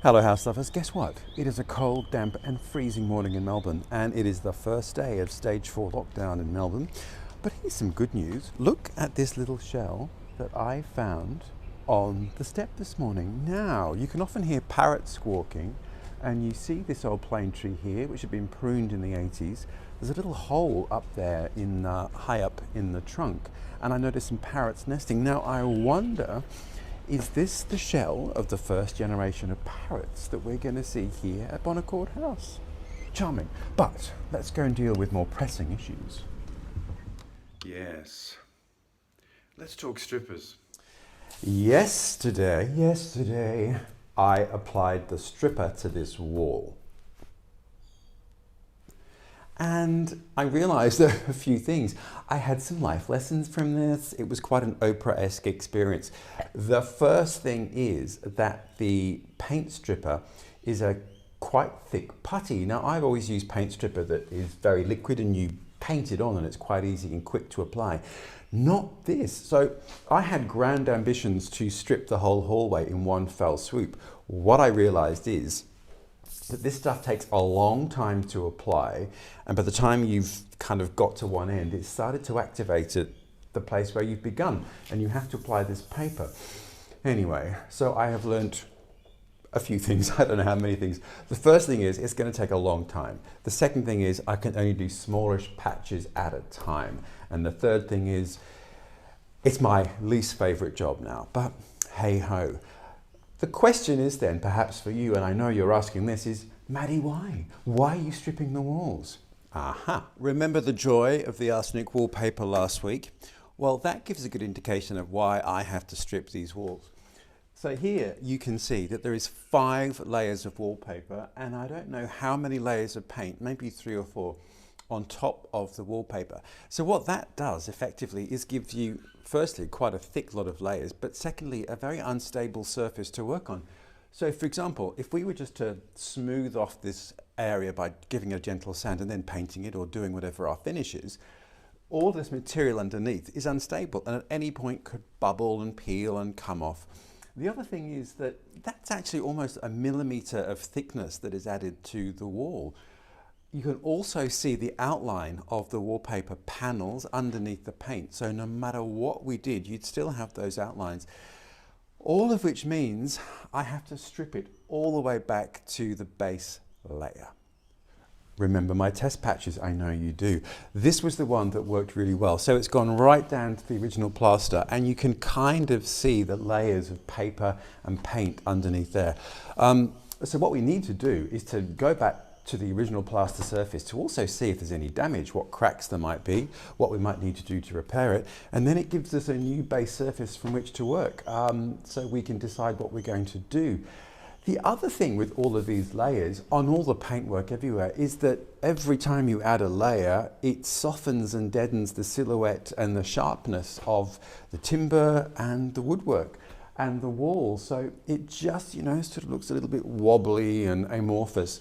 Hello house lovers, guess what? It is a cold, damp and freezing morning in Melbourne, and it is the first day of stage 4 lockdown in Melbourne. But here's some good news. Look at this little shell that I found on the step this morning. Now, you can often hear parrots squawking, and you see this old plane tree here, which had been pruned in the 80s. There's a little hole up there in high up in the trunk, and I noticed some parrots nesting. Now, I wonder, is this the shell of the first generation of parrots that we're going to see here at Bonaccord House? Charming. But let's go and deal with more pressing issues. Yes. Let's talk strippers. Yesterday, I applied the stripper to this wall. And I realized a few things. I had some life lessons from this. It was quite an Oprah-esque experience. The first thing is that the paint stripper is a quite thick putty. Now, I've always used paint stripper that is very liquid and you paint it on and it's quite easy and quick to apply. Not this. So I had grand ambitions to strip the whole hallway in one fell swoop. What I realized is that this stuff takes a long time to apply, and by the time you've kind of got to one end, it's started to activate at the place where you've begun, and you have to apply this paper. Anyway, so I have learned a few things. I don't know how many things. The first thing is it's going to take a long time. The second thing is I can only do smallish patches at a time. And the third thing is it's my least favorite job now, but hey ho. The question is then, perhaps for you, and I know you're asking this, is, Maddie, why? Why are you stripping the walls? Aha. Remember the joy of the arsenic wallpaper last week? Well, that gives a good indication of why I have to strip these walls. So here you can see that there is 5 layers of wallpaper, and I don't know how many layers of paint, maybe 3 or 4, on top of the wallpaper. So what that does effectively is give you, firstly, quite a thick lot of layers, but secondly, a very unstable surface to work on. So for example, if we were just to smooth off this area by giving it a gentle sand and then painting it or doing whatever our finish is, all this material underneath is unstable and at any point could bubble and peel and come off. The other thing is that that's actually almost a millimetre of thickness that is added to the wall. You can also see the outline of the wallpaper panels underneath the paint. So no matter what we did, you'd still have those outlines. All of which means I have to strip it all the way back to the base layer. Remember my test patches? I know you do. This was the one that worked really well. So it's gone right down to the original plaster and you can kind of see the layers of paper and paint underneath there. So what we need to do is to go back to the original plaster surface to also see if there's any damage, what cracks there might be, what we might need to do to repair it, and then it gives us a new base surface from which to work, so we can decide what we're going to do. The other thing with all of these layers, on all the paintwork everywhere, is that every time you add a layer, it softens and deadens the silhouette and the sharpness of the timber and the woodwork and the wall, so it just, you know, sort of looks a little bit wobbly and amorphous.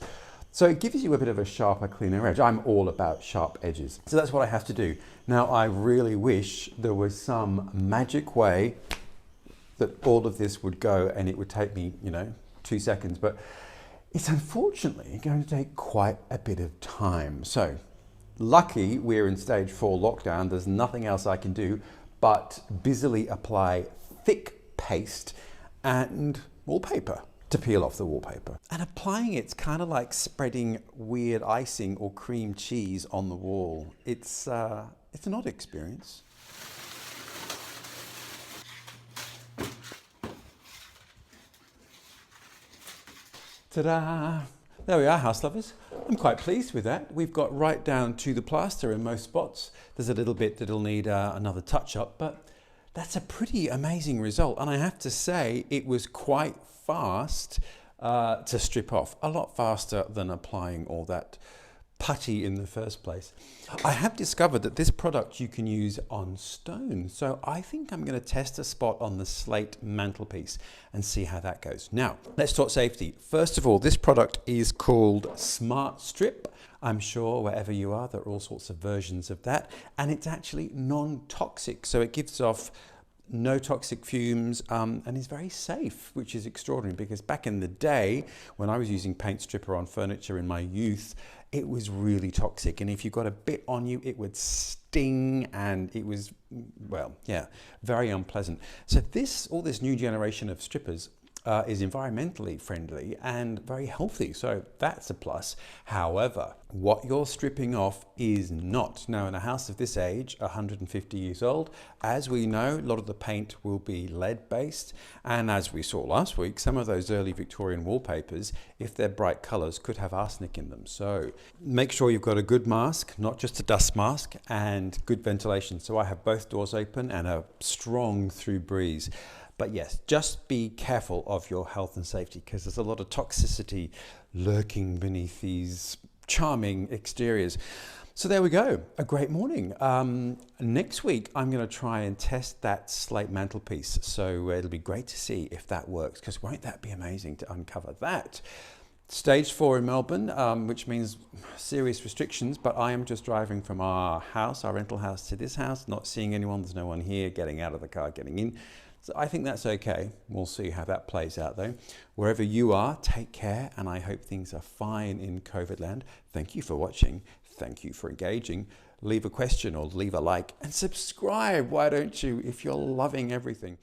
So it gives you a bit of a sharper, cleaner edge. I'm all about sharp edges. So that's what I have to do. Now, I really wish there was some magic way that all of this would go and it would take me, 2 seconds, but it's unfortunately going to take quite a bit of time. So lucky we're in stage 4 lockdown. There's nothing else I can do but busily apply thick paste and wallpaper to peel off the wallpaper. And applying it's kind of like spreading weird icing or cream cheese on the wall. It's an odd experience. Ta-da! There we are, house lovers. I'm quite pleased with that. We've got right down to the plaster in most spots. There's a little bit that'll need another touch-up, but that's a pretty amazing result. And I have to say, it was quite fast to strip off, a lot faster than applying all that putty in the first place. I have discovered that this product you can use on stone, so I think I'm going to test a spot on the slate mantelpiece and see how that goes. Now, let's talk safety. First of all, this product is called Smart Strip. I'm sure wherever you are, there are all sorts of versions of that, and it's actually non-toxic, so it gives off no toxic fumes, and is very safe, which is extraordinary because back in the day when I was using paint stripper on furniture in my youth, it was really toxic, and if you got a bit on you it would sting, and it was, well, yeah, very unpleasant. So all this new generation of strippers is environmentally friendly and very healthy, so that's a plus. However, what you're stripping off is not. Now, in a house of this age, 150 years old, as we know, a lot of the paint will be lead based, and as we saw last week, some of those early Victorian wallpapers, if they're bright colours, could have arsenic in them. So make sure you've got a good mask, not just a dust mask, and good ventilation. So I have both doors open and a strong through breeze. But yes, just be careful of your health and safety because there's a lot of toxicity lurking beneath these charming exteriors. So there we go, a great morning. Next week, I'm going to try and test that slate mantelpiece. So it'll be great to see if that works, because won't that be amazing to uncover that? Stage 4 in Melbourne, which means serious restrictions, but I am just driving from our house, our rental house, to this house, not seeing anyone. There's no one here, getting out of the car, getting in. So I think that's okay. We'll see how that plays out though. Wherever you are, take care, and I hope things are fine in COVID land. Thank you for watching. Thank you for engaging. Leave a question or leave a like and subscribe. Why don't you, if you're loving everything?